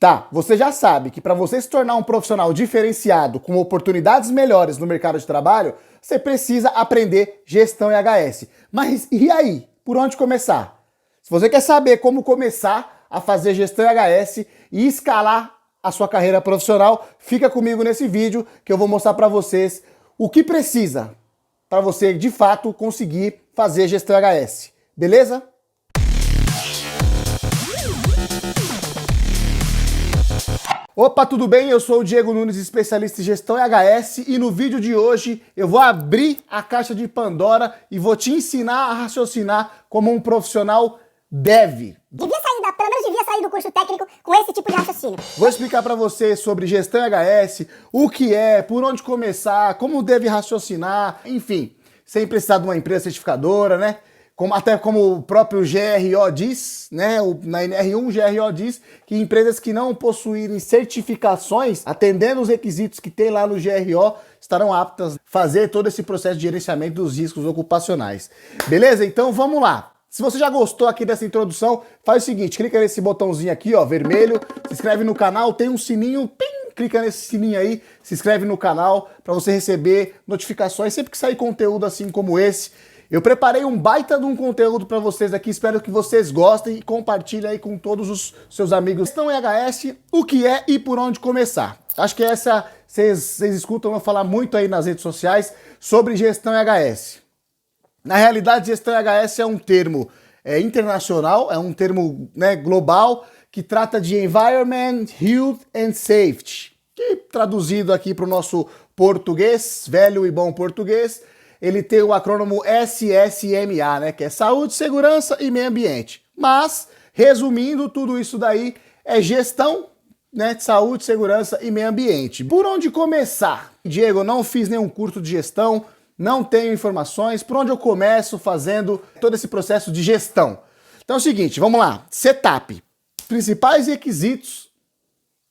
Tá, você já sabe que para você se tornar um profissional diferenciado com oportunidades melhores no mercado de trabalho, você precisa aprender gestão EHS. Mas e aí? Por onde começar? Se você quer saber como começar a fazer gestão EHS e escalar a sua carreira profissional, fica comigo nesse vídeo que eu vou mostrar para vocês o que precisa para você de fato conseguir fazer gestão EHS. Beleza? Opa, tudo bem? Eu sou o Diego Nunes, especialista em gestão EHS, e no vídeo de hoje eu vou abrir a caixa de Pandora e vou te ensinar a raciocinar como um profissional deve. Pelo menos devia sair do curso técnico com esse tipo de raciocínio. Vou explicar para você sobre gestão EHS, o que é, por onde começar, como deve raciocinar, enfim, sem precisar de uma empresa certificadora, né? Até como o próprio GRO diz, né? Na NR1, GRO diz que empresas que não possuírem certificações, atendendo os requisitos que tem lá no GRO, estarão aptas a fazer todo esse processo de gerenciamento dos riscos ocupacionais. Beleza? Então vamos lá. Se você já gostou aqui dessa introdução, faz o seguinte, clica nesse botãozinho aqui, ó, vermelho, se inscreve no canal, tem um sininho, pim, clica nesse sininho aí, se inscreve no canal para você receber notificações sempre que sair conteúdo assim como esse. Eu preparei um baita de um conteúdo para vocês aqui, espero que vocês gostem e compartilhem aí com todos os seus amigos. Gestão EHS, o que é e por onde começar. Acho que vocês escutam eu falar muito aí nas redes sociais sobre gestão EHS. Na realidade, gestão EHS é um termo internacional, é um termo, né, global, que trata de Environment, Health and Safety, que traduzido aqui para o nosso português, velho e bom português, ele tem o acrônimo SSMA, né, que é Saúde, Segurança e Meio Ambiente. Mas, resumindo, tudo isso daí é gestão, né, de saúde, segurança e meio ambiente. Por onde começar? Diego, eu não fiz nenhum curso de gestão, não tenho informações, por onde eu começo fazendo todo esse processo de gestão? Então é o seguinte, vamos lá, setup. Principais requisitos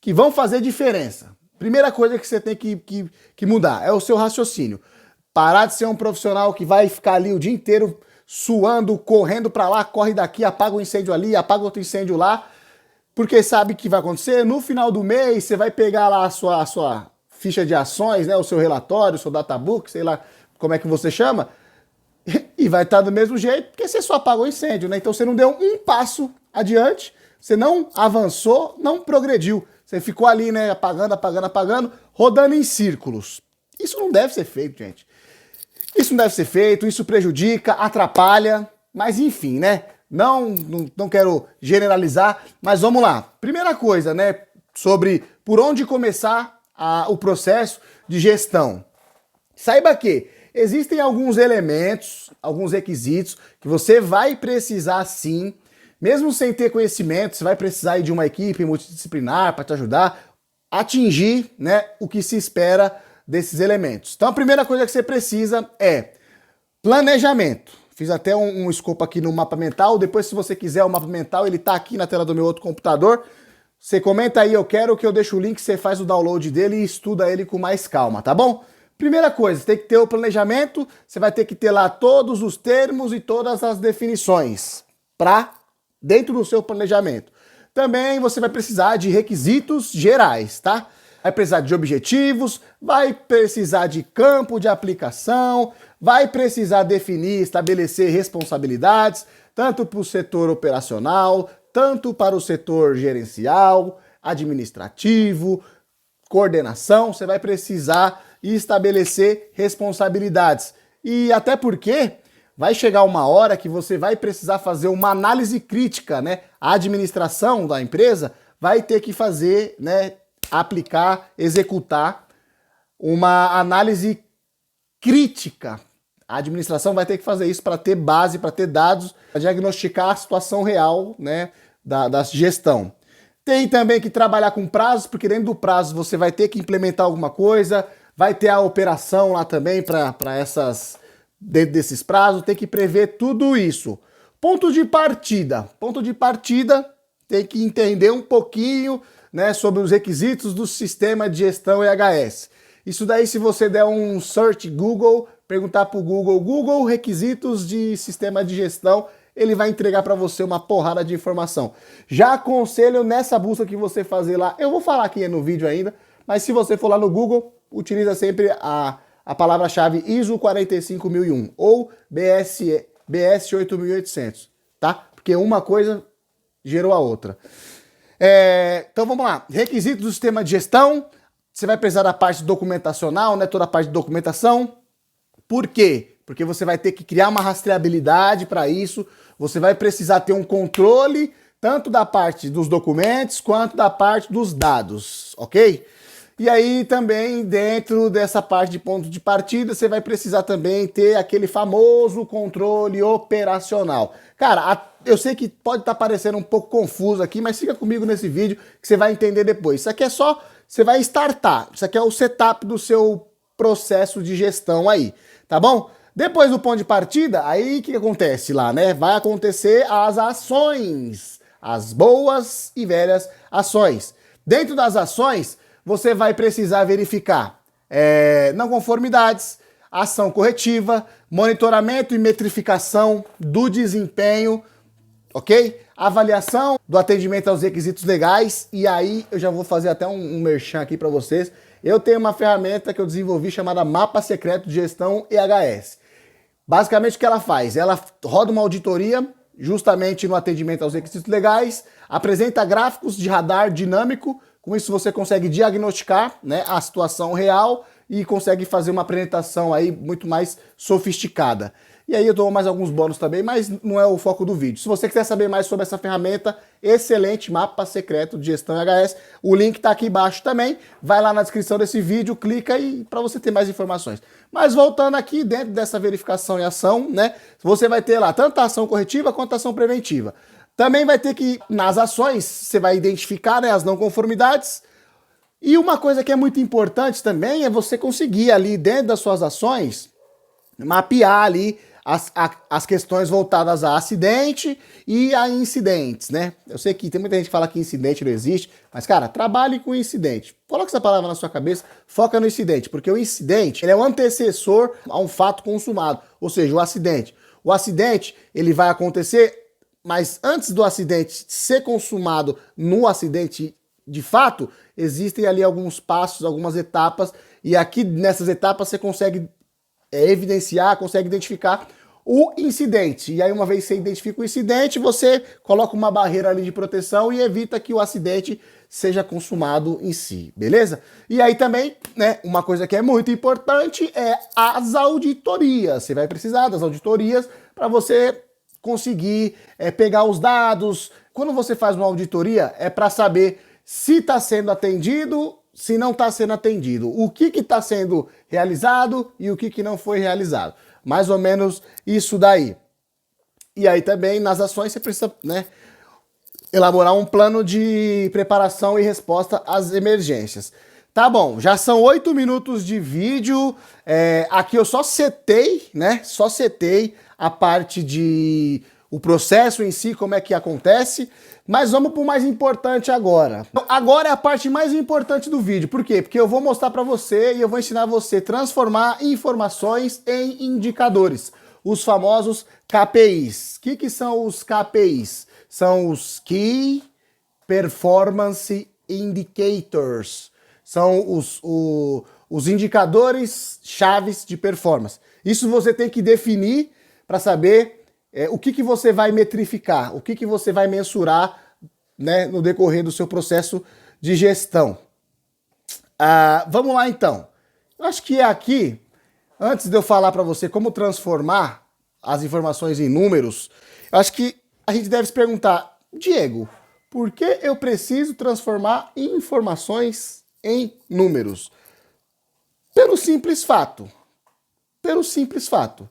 que vão fazer diferença. Primeira coisa que você tem que mudar é o seu raciocínio. Parar de ser um profissional que vai ficar ali o dia inteiro suando, correndo para lá, corre daqui, apaga um incêndio ali, apaga outro incêndio lá, porque sabe o que vai acontecer? No final do mês você vai pegar lá a sua ficha de ações, né, o seu relatório, o seu databook, sei lá como é que você chama, e vai estar do mesmo jeito, porque você só apagou o incêndio, né? Então você não deu um passo adiante, você não avançou, não progrediu. Você ficou ali, né, apagando, rodando em círculos. Isso não deve ser feito, gente. Isso não deve ser feito, isso prejudica, atrapalha, mas enfim, né? Não quero generalizar, mas vamos lá. Primeira coisa, né, sobre por onde começar o processo de gestão. Saiba que existem alguns elementos, alguns requisitos que você vai precisar sim, mesmo sem ter conhecimento, você vai precisar de uma equipe multidisciplinar para te ajudar a atingir, né, o que se espera desses elementos. Então a primeira coisa que você precisa é planejamento. Fiz até um escopo aqui no mapa mental, depois se você quiser o mapa mental, ele tá aqui na tela do meu outro computador. Você comenta aí, eu quero que eu deixe o link, você faz o download dele e estuda ele com mais calma, tá bom? Primeira coisa, você tem que ter o planejamento, você vai ter que ter lá todos os termos e todas as definições dentro do seu planejamento. Também você vai precisar de requisitos gerais, tá? Vai precisar de objetivos, vai precisar de campo de aplicação, vai precisar definir, estabelecer responsabilidades, tanto para o setor operacional, tanto para o setor gerencial, administrativo, coordenação, você vai precisar estabelecer responsabilidades. E até porque vai chegar uma hora que você vai precisar fazer uma análise crítica, né? A administração da empresa vai ter que fazer, né, aplicar, executar uma análise crítica. A administração vai ter que fazer isso para ter base, para ter dados, para diagnosticar a situação real, né, da gestão. Tem também que trabalhar com prazos, porque dentro do prazo você vai ter que implementar alguma coisa, vai ter a operação lá também dentro desses prazos, tem que prever tudo isso. Ponto de partida tem que entender um pouquinho, né, sobre os requisitos do sistema de gestão EHS. Isso daí, se você der um search Google, perguntar para o Google requisitos de sistema de gestão, ele vai entregar para você uma porrada de informação. Já aconselho nessa busca que você fazer lá, eu vou falar aqui no vídeo ainda, mas se você for lá no Google, utiliza sempre a palavra-chave ISO 45001 ou BS 8800, tá? Porque uma coisa gerou a outra. Então vamos lá, requisitos do sistema de gestão, você vai precisar da parte documentacional, né, toda a parte de documentação. Por quê? Porque você vai ter que criar uma rastreabilidade para isso, você vai precisar ter um controle tanto da parte dos documentos quanto da parte dos dados, ok? E aí também dentro dessa parte de ponto de partida, você vai precisar também ter aquele famoso controle operacional. Cara, eu sei que pode estar parecendo um pouco confuso aqui, mas fica comigo nesse vídeo que você vai entender depois. Isso aqui é só, você vai startar, isso aqui é o setup do seu processo de gestão aí, tá bom? Depois do ponto de partida, aí o que acontece lá, né? Vai acontecer as ações, as boas e velhas ações. Dentro das ações, você vai precisar verificar não conformidades, ação corretiva, monitoramento e metrificação do desempenho, ok? Avaliação do atendimento aos requisitos legais, e aí eu já vou fazer até um merchan aqui para vocês. Eu tenho uma ferramenta que eu desenvolvi chamada Mapa Secreto de Gestão EHS. Basicamente o que ela faz? Ela roda uma auditoria justamente no atendimento aos requisitos legais, apresenta gráficos de radar dinâmico. Com isso você consegue diagnosticar, né, a situação real e consegue fazer uma apresentação aí muito mais sofisticada. E aí eu dou mais alguns bônus também, mas não é o foco do vídeo. Se você quiser saber mais sobre essa ferramenta, excelente, Mapa Secreto de Gestão EHS, o link está aqui embaixo também. Vai lá na descrição desse vídeo, clica aí para você ter mais informações. Mas voltando aqui, dentro dessa verificação e ação, né, você vai ter lá tanto a ação corretiva quanto a ação preventiva. Também vai ter que, nas ações, você vai identificar, né, as não conformidades. E uma coisa que é muito importante também é você conseguir ali, dentro das suas ações, mapear ali as questões voltadas a acidente e a incidentes, né? Eu sei que tem muita gente que fala que incidente não existe, mas, cara, trabalhe com incidente. Coloca essa palavra na sua cabeça, foca no incidente, porque o incidente ele é o antecessor a um fato consumado, ou seja, o acidente. O acidente, ele vai acontecer, mas antes do acidente ser consumado no acidente de fato, existem ali alguns passos, algumas etapas, e aqui nessas etapas você consegue evidenciar, consegue identificar o incidente. E aí uma vez que você identifica o incidente, você coloca uma barreira ali de proteção e evita que o acidente seja consumado em si, beleza? E aí também, né, uma coisa que é muito importante é as auditorias. Você vai precisar das auditorias para você conseguir pegar os dados. Quando você faz uma auditoria, é para saber se está sendo atendido, se não está sendo atendido, o que está sendo realizado e o que não foi realizado. Mais ou menos isso daí. E aí também nas ações você precisa, né, elaborar um plano de preparação e resposta às emergências. Tá bom, já são 8 minutos de vídeo. Aqui eu só setei, né? Só setei a parte de o processo em si, como é que acontece. Mas vamos para o mais importante agora. Agora é a parte mais importante do vídeo. Por quê? Porque eu vou mostrar para você e eu vou ensinar você a transformar informações em indicadores. Os famosos KPIs. O que são os KPIs? São os Key Performance Indicators. São os indicadores chaves de performance. Isso você tem que definir para saber o que você vai metrificar, o que você vai mensurar, né, no decorrer do seu processo de gestão. Vamos lá então. Eu acho que aqui, antes de eu falar para você como transformar as informações em números, eu acho que a gente deve se perguntar, Diego, por que eu preciso transformar informações em números? Pelo simples fato. Pelo simples fato.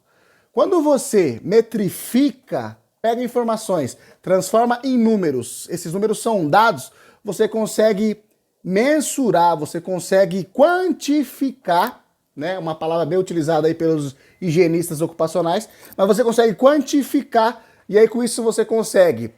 Quando você metrifica, pega informações, transforma em números, esses números são dados, você consegue mensurar, você consegue quantificar, né? Uma palavra bem utilizada aí pelos higienistas ocupacionais, mas você consegue quantificar e aí com isso você consegue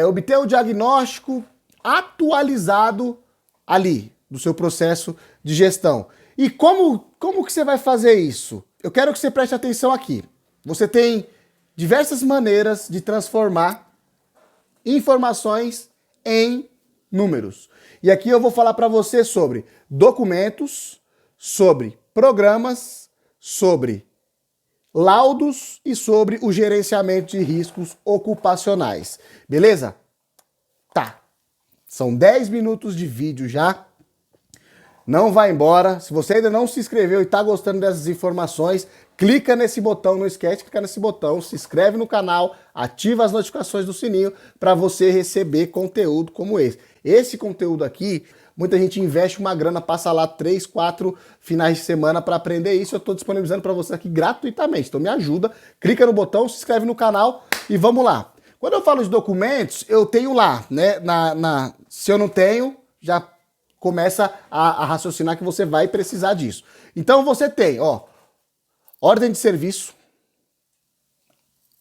obter o diagnóstico atualizado ali do seu processo de gestão. E como que você vai fazer isso? Eu quero que você preste atenção aqui. Você tem diversas maneiras de transformar informações em números. E aqui eu vou falar para você sobre documentos, sobre programas, sobre laudos e sobre o gerenciamento de riscos ocupacionais. Beleza? Tá. São 10 minutos de vídeo já. Não vai embora. Se você ainda não se inscreveu e está gostando dessas informações, clica nesse botão, não esquece de clicar nesse botão, se inscreve no canal, ativa as notificações do sininho para você receber conteúdo como esse. Esse conteúdo aqui, muita gente investe uma grana, passa lá 3, 4 finais de semana para aprender isso. Eu estou disponibilizando para você aqui gratuitamente. Então me ajuda, clica no botão, se inscreve no canal e vamos lá. Quando eu falo de documentos, eu tenho lá, né? Se eu não tenho, já começa a raciocinar que você vai precisar disso. Então você tem, ó, ordem de serviço,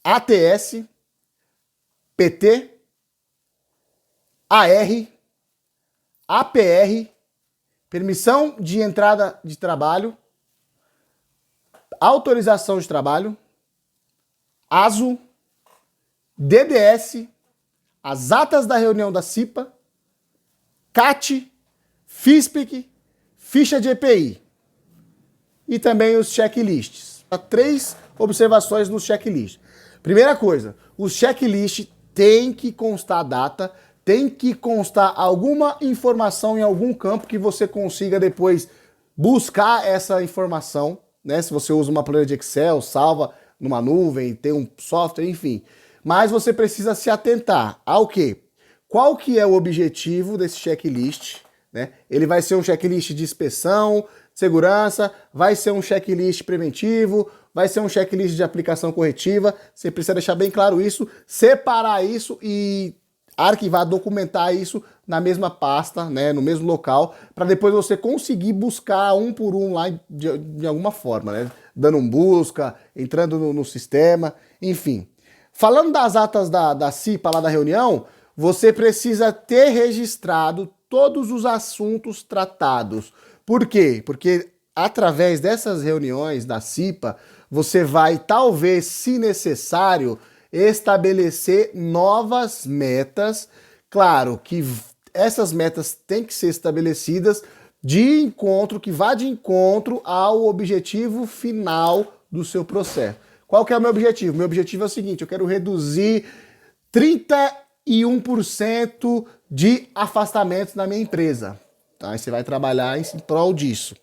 ATS, PT, AR, APR, permissão de entrada de trabalho, autorização de trabalho, ASO, DDS, as atas da reunião da CIPA, CAT, FISPIC, ficha de EPI e também os checklists. Há 3 observações no checklist. Primeira coisa, o checklist tem que constar data, tem que constar alguma informação em algum campo que você consiga depois buscar essa informação, né? Se você usa uma planilha de Excel, salva numa nuvem, tem um software, enfim. Mas você precisa se atentar ao quê? Qual que é o objetivo desse checklist? Né? Ele vai ser um checklist de inspeção, segurança, vai ser um checklist preventivo, vai ser um checklist de aplicação corretiva. Você precisa deixar bem claro isso, separar isso e arquivar, documentar isso na mesma pasta, né, no mesmo local, para depois você conseguir buscar um por um lá de alguma forma, né? Dando um busca, entrando no sistema, enfim. Falando das atas da CIPA lá da reunião, você precisa ter registrado todos os assuntos tratados. Por quê? Porque através dessas reuniões da CIPA, você vai, talvez, se necessário, estabelecer novas metas. Claro que essas metas têm que ser estabelecidas que vá de encontro ao objetivo final do seu processo. Qual que é o meu objetivo? Meu objetivo é o seguinte, eu quero reduzir 31% de afastamentos na minha empresa. Aí você vai trabalhar em prol disso.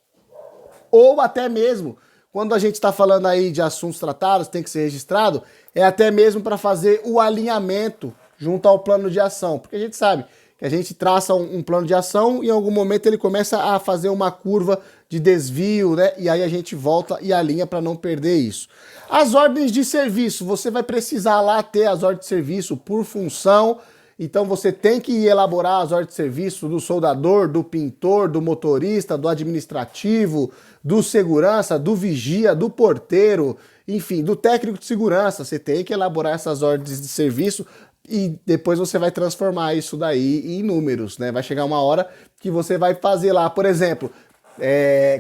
Ou até mesmo, quando a gente está falando aí de assuntos tratados, tem que ser registrado, é até mesmo para fazer o alinhamento junto ao plano de ação. Porque a gente sabe que a gente traça um plano de ação e em algum momento ele começa a fazer uma curva de desvio, né? E aí a gente volta e alinha para não perder isso. As ordens de serviço, você vai precisar lá ter as ordens de serviço por função. Então você tem que elaborar as ordens de serviço do soldador, do pintor, do motorista, do administrativo, do segurança, do vigia, do porteiro, enfim, do técnico de segurança. Você tem que elaborar essas ordens de serviço e depois você vai transformar isso daí em números, né? Vai chegar uma hora que você vai fazer lá, por exemplo,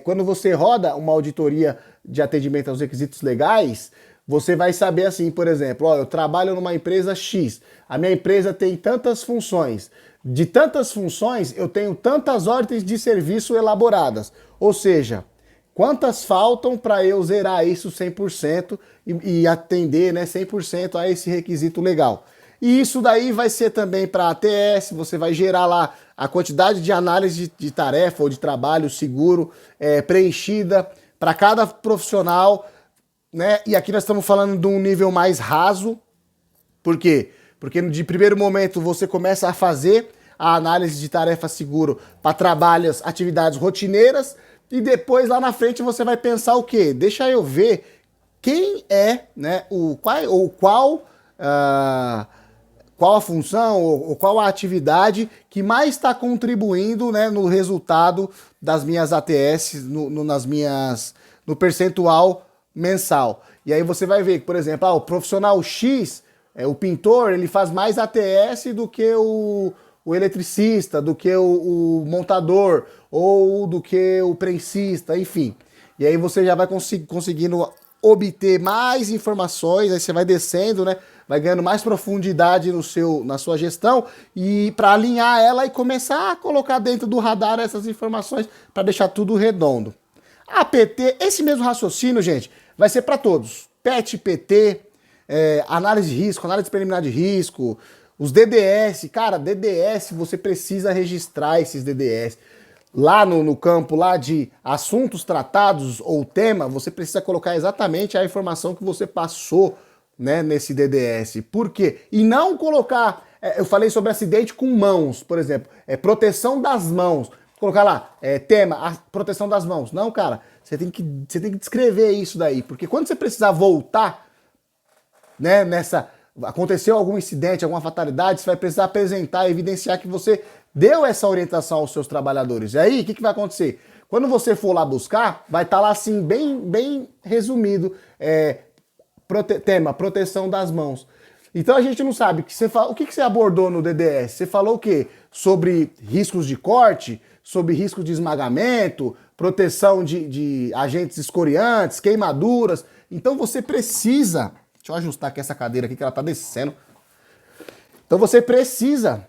quando você roda uma auditoria de atendimento aos requisitos legais, você vai saber assim, por exemplo, ó, eu trabalho numa empresa X, a minha empresa tem tantas funções, de tantas funções eu tenho tantas ordens de serviço elaboradas, ou seja, quantas faltam para eu zerar isso 100% e atender, né, 100% a esse requisito legal. E isso daí vai ser também para ATS, você vai gerar lá a quantidade de análise de tarefa ou de trabalho seguro preenchida para cada profissional, né? E aqui nós estamos falando de um nível mais raso. Por quê? Porque de primeiro momento você começa a fazer a análise de tarefa seguro para trabalhos, atividades rotineiras, e depois lá na frente você vai pensar o quê? Deixa eu ver quem é, né, qual a função ou qual a atividade que mais está contribuindo, né, no resultado das minhas ATS, no percentual mensal. E aí você vai ver que, por exemplo, o profissional X, o pintor, ele faz mais ATS do que o eletricista, do que o montador, ou do que o prensista, enfim. E aí você já vai conseguindo obter mais informações, aí você vai descendo, né? Vai ganhando mais profundidade na sua gestão e para alinhar ela e começar a colocar dentro do radar essas informações para deixar tudo redondo. A PT, esse mesmo raciocínio, gente, vai ser para todos. PET, PT, análise de risco, análise preliminar de risco, os DDS. Cara, DDS, você precisa registrar esses DDS. Lá no campo lá de assuntos tratados ou tema, você precisa colocar exatamente a informação que você passou, né, nesse DDS. Por quê? E não colocar, eu falei sobre acidente com mãos, por exemplo, proteção das mãos. Colocar lá, tema, proteção das mãos. Não, cara, você tem que descrever isso daí, porque quando você precisar voltar, né, aconteceu algum incidente, alguma fatalidade, você vai precisar apresentar, evidenciar que você deu essa orientação aos seus trabalhadores. E aí, o que vai acontecer? Quando você for lá buscar, vai estar lá assim, bem resumido, tema, proteção das mãos. Então a gente não sabe, o que você abordou no DDS? Você falou o quê? Sobre riscos de corte, sobre risco de esmagamento, proteção de agentes escoriantes, queimaduras. Então você precisa... Deixa eu ajustar aqui essa cadeira aqui que ela tá descendo. Então você precisa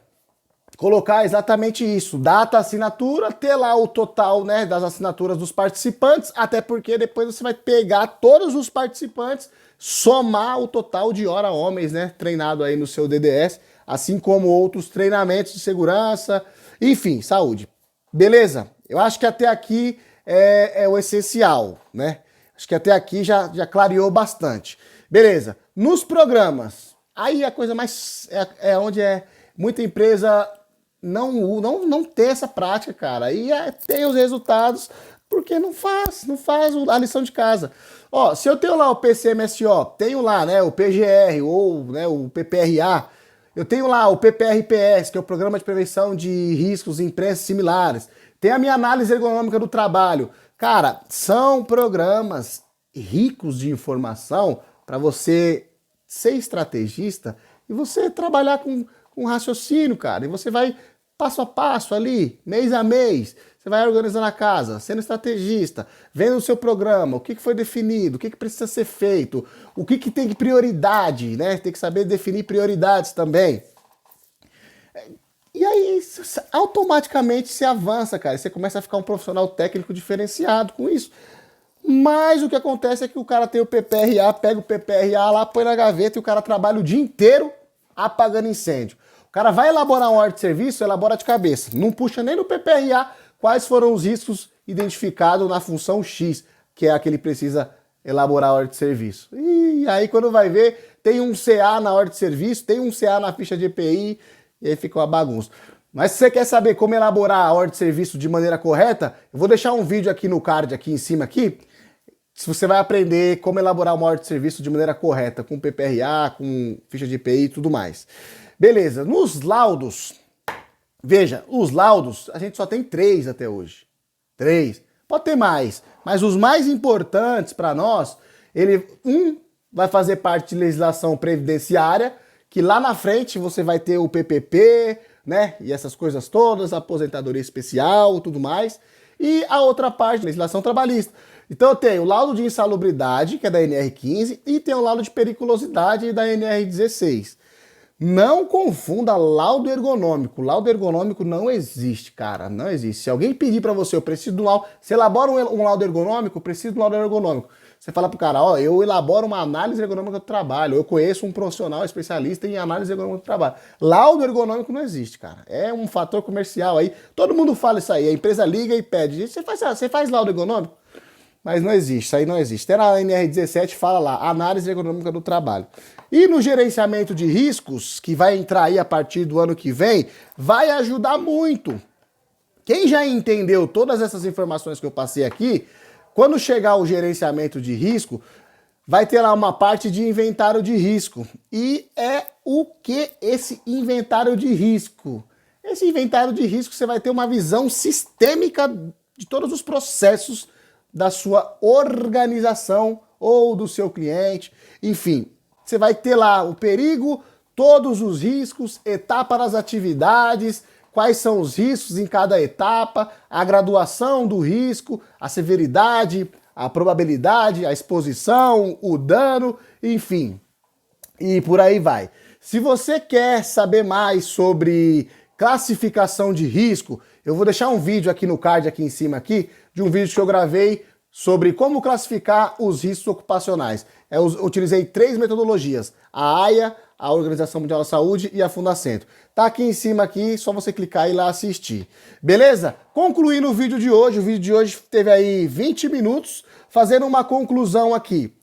colocar exatamente isso. Data, assinatura, ter lá o total, né, das assinaturas dos participantes, até porque depois você vai pegar todos os participantes, somar o total de hora homens, né, treinado aí no seu DDS, assim como outros treinamentos de segurança, enfim, saúde. Beleza? Eu acho que até aqui é o essencial, né? Acho que até aqui já clareou bastante. Beleza. Nos programas, aí a coisa mais... onde muita empresa não tem essa prática, cara. Aí tem os resultados porque não faz a lição de casa. Ó, se eu tenho lá o PCMSO, tenho lá, né, o PGR ou, né, o PPRA, eu tenho lá o PPRPS, que é o Programa de Prevenção de Riscos em Empresas Similares, tem a minha análise ergonômica do trabalho. Cara, são programas ricos de informação para você ser estrategista e você trabalhar com raciocínio, cara. E você vai passo a passo ali, mês a mês. Você vai organizando a casa, sendo estrategista, vendo o seu programa, o que foi definido, o que precisa ser feito, o que tem de prioridade, né? Tem que saber definir prioridades também. E aí, automaticamente se avança, cara. Você começa a ficar um profissional técnico diferenciado com isso. Mas o que acontece é que o cara tem o PPRA, pega o PPRA lá, põe na gaveta e o cara trabalha o dia inteiro apagando incêndio. O cara vai elaborar uma ordem de serviço, elabora de cabeça. Não puxa nem no PPRA quais foram os riscos identificados na função X, que é a que ele precisa elaborar a ordem de serviço. E aí quando vai ver, tem um CA na ordem de serviço, tem um CA na ficha de EPI, e aí fica uma bagunça. Mas se você quer saber como elaborar a ordem de serviço de maneira correta, eu vou deixar um vídeo aqui no card, aqui em cima, aqui, se você vai aprender como elaborar uma ordem de serviço de maneira correta, com PPRA, com ficha de EPI e tudo mais. Beleza, nos laudos, veja, os laudos, a gente só tem 3 até hoje. 3, pode ter mais, mas os mais importantes para nós, vai fazer parte de legislação previdenciária, que lá na frente você vai ter o PPP, né, e essas coisas todas, aposentadoria especial, tudo mais, e a outra parte, legislação trabalhista. Então eu tenho o laudo de insalubridade, que é da NR15, e tem o laudo de periculosidade da NR16. Não confunda laudo ergonômico. Laudo ergonômico não existe, cara, não existe. Se alguém pedir para você, eu preciso de um laudo, você elabora um laudo ergonômico, eu preciso de um laudo ergonômico. Você fala pro cara, ó, eu elaboro uma análise ergonômica do trabalho, eu conheço um profissional especialista em análise ergonômica do trabalho. Laudo ergonômico não existe, cara. É um fator comercial aí. Todo mundo fala isso aí, a empresa liga e pede. Você faz laudo ergonômico? Mas não existe, isso aí não existe. Até na NR17 fala lá, análise ergonômica do trabalho. E no gerenciamento de riscos, que vai entrar aí a partir do ano que vem, vai ajudar muito. Quem já entendeu todas essas informações que eu passei aqui, quando chegar o gerenciamento de risco, vai ter lá uma parte de inventário de risco. E é o que esse inventário de risco? Esse inventário de risco você vai ter uma visão sistêmica de todos os processos da sua organização ou do seu cliente, enfim. Você vai ter lá o perigo, todos os riscos, etapa das atividades, quais são os riscos em cada etapa, a graduação do risco, a severidade, a probabilidade, a exposição, o dano, enfim, e por aí vai. Se você quer saber mais sobre classificação de risco, eu vou deixar um vídeo aqui no card, aqui em cima, aqui, de um vídeo que eu gravei sobre como classificar os riscos ocupacionais. Eu utilizei 3 metodologias, a AIA, a Organização Mundial da Saúde e a Fundacentro. Tá aqui em cima, aqui, só você clicar e ir lá assistir. Beleza? Concluindo o vídeo de hoje teve aí 20 minutos, fazendo uma conclusão aqui.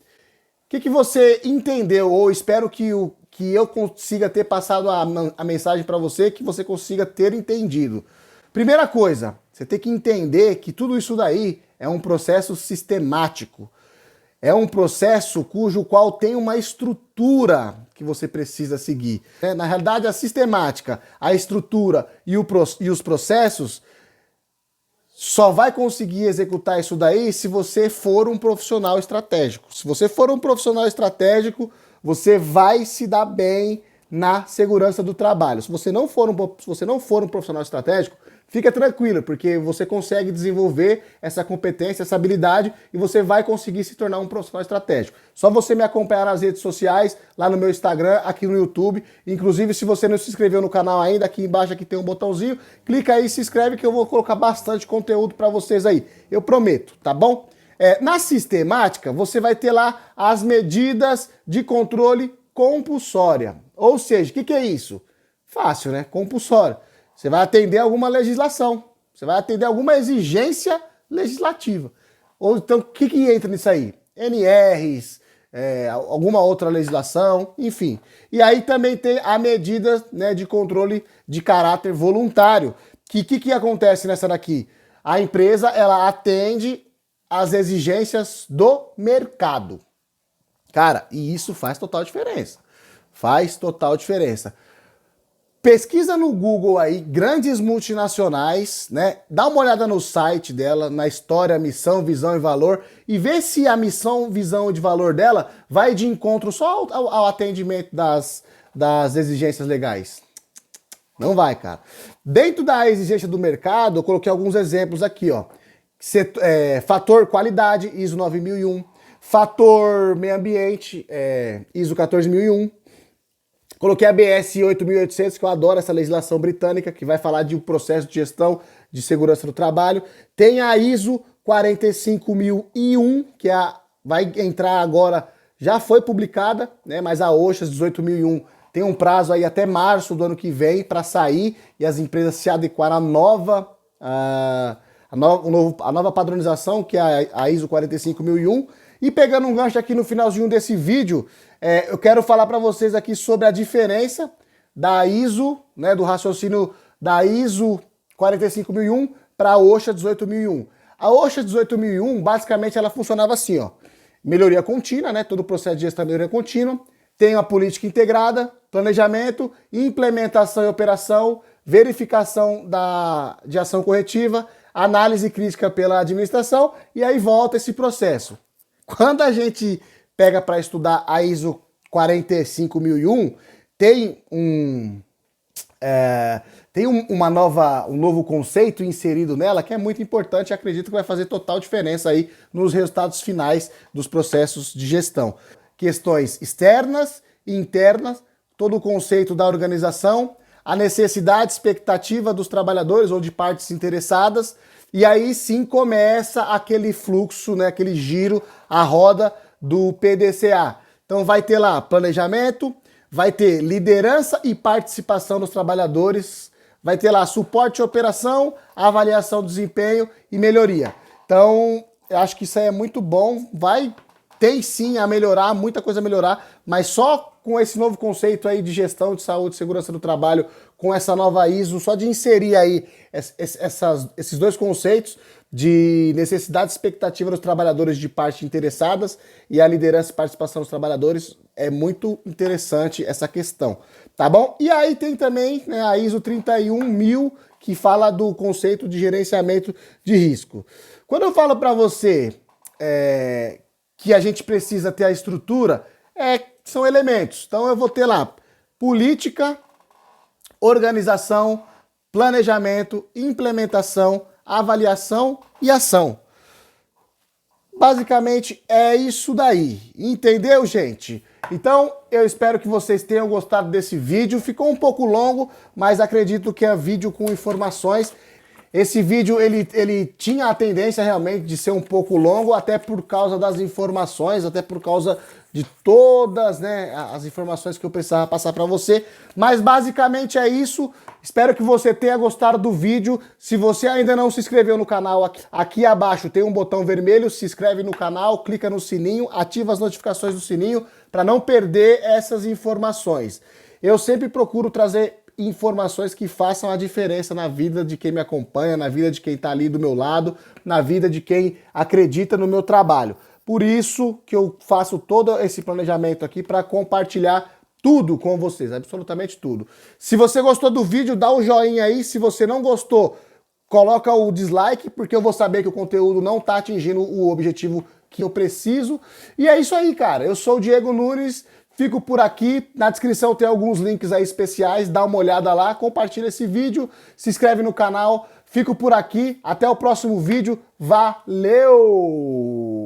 O que você entendeu, ou espero que eu consiga ter passado a mensagem para você, que você consiga ter entendido. Primeira coisa, você tem que entender que tudo isso daí é um processo sistemático. É um processo cujo qual tem uma estrutura que você precisa seguir. Na realidade, a sistemática, a estrutura e os processos só vai conseguir executar isso daí se você for um profissional estratégico. Se você for um profissional estratégico, você vai se dar bem na segurança do trabalho. Se você não for um profissional estratégico, fica tranquilo, porque você consegue desenvolver essa competência, essa habilidade, e você vai conseguir se tornar um profissional estratégico. Só você me acompanhar nas redes sociais, lá no meu Instagram, aqui no YouTube. Inclusive, se você não se inscreveu no canal ainda, aqui embaixo aqui tem um botãozinho, clica aí e se inscreve que eu vou colocar bastante conteúdo para vocês aí. Eu prometo, tá bom? Na sistemática, você vai ter lá as medidas de controle compulsória. Ou seja, o que é isso? Fácil, né? Compulsória. Você vai atender alguma legislação, você vai atender alguma exigência legislativa. Ou então, o que entra nisso aí? NRs, alguma outra legislação, enfim. E aí também tem a medida, né, de controle de caráter voluntário. Que acontece nessa daqui? A empresa, ela atende às exigências do mercado. Cara, e isso faz total diferença. Faz total diferença. Pesquisa no Google aí, grandes multinacionais, né? Dá uma olhada no site dela, na história, missão, visão e valor, e vê se a missão, visão e valor dela vai de encontro só ao atendimento das exigências legais. Não vai, cara. Dentro da exigência do mercado, eu coloquei alguns exemplos aqui, ó. Fator qualidade, ISO 9001. Fator meio ambiente, ISO 14001. Coloquei a BS 8800, que eu adoro essa legislação britânica, que vai falar de um processo de gestão de segurança do trabalho. Tem a ISO 45001, que vai entrar agora, já foi publicada, né? Mas a OSHA 18001 tem um prazo aí até março do ano que vem para sair e as empresas se adequar à nova padronização, que é a ISO 45001. E pegando um gancho aqui no finalzinho desse vídeo, eu quero falar para vocês aqui sobre a diferença da ISO, né, do raciocínio da ISO 45001 para a OSHA 18001. A OSHA 18001, basicamente, ela funcionava assim, ó. Melhoria contínua, né, todo o processo de gestão de melhoria contínua. Tem uma política integrada, planejamento, implementação e operação, verificação de ação corretiva, análise crítica pela administração, e aí volta esse processo. Quando a gente pega para estudar a ISO 45001, tem um novo conceito inserido nela que é muito importante e acredito que vai fazer total diferença aí nos resultados finais dos processos de gestão. Questões externas e internas, todo o conceito da organização, a necessidade, expectativa dos trabalhadores ou de partes interessadas, e aí sim começa aquele fluxo, né, aquele giro, a roda do PDCA. Então vai ter lá planejamento, vai ter liderança e participação dos trabalhadores, vai ter lá suporte à operação, avaliação do desempenho e melhoria. Então, eu acho que isso aí é muito bom, tem sim a melhorar, muita coisa a melhorar, mas só com esse novo conceito aí de gestão de saúde e segurança do trabalho, com essa nova ISO, só de inserir aí esses dois conceitos de necessidade e expectativa dos trabalhadores de partes interessadas e a liderança e participação dos trabalhadores, é muito interessante essa questão, tá bom? E aí tem também, né, a ISO 31000, que fala do conceito de gerenciamento de risco. Quando eu falo para você que a gente precisa ter a estrutura, são elementos. Então eu vou ter lá política, organização, planejamento, implementação, avaliação e ação. basicamente é isso daí, entendeu, gente? Então, eu espero que vocês tenham gostado desse vídeo. Ficou um pouco longo, mas acredito que é vídeo com informações. Esse vídeo, ele tinha a tendência realmente de ser um pouco longo, até por causa das informações, até por causa de todas, né, as informações que eu precisava passar para você. Mas basicamente é isso. Espero que você tenha gostado do vídeo. Se você ainda não se inscreveu no canal, aqui abaixo tem um botão vermelho, se inscreve no canal, clica no sininho, ativa as notificações do sininho para não perder essas informações. Eu sempre procuro trazer informações que façam a diferença na vida de quem me acompanha, na vida de quem está ali do meu lado, na vida de quem acredita no meu trabalho. Por isso que eu faço todo esse planejamento aqui para compartilhar tudo com vocês, absolutamente tudo. Se você gostou do vídeo, dá um joinha aí. Se você não gostou, coloca o dislike, porque eu vou saber que o conteúdo não está atingindo o objetivo que eu preciso. E é isso aí, cara. Eu sou o Diego Nunes. Fico por aqui, na descrição tem alguns links aí especiais, dá uma olhada lá, compartilha esse vídeo, se inscreve no canal, fico por aqui, até o próximo vídeo, valeu!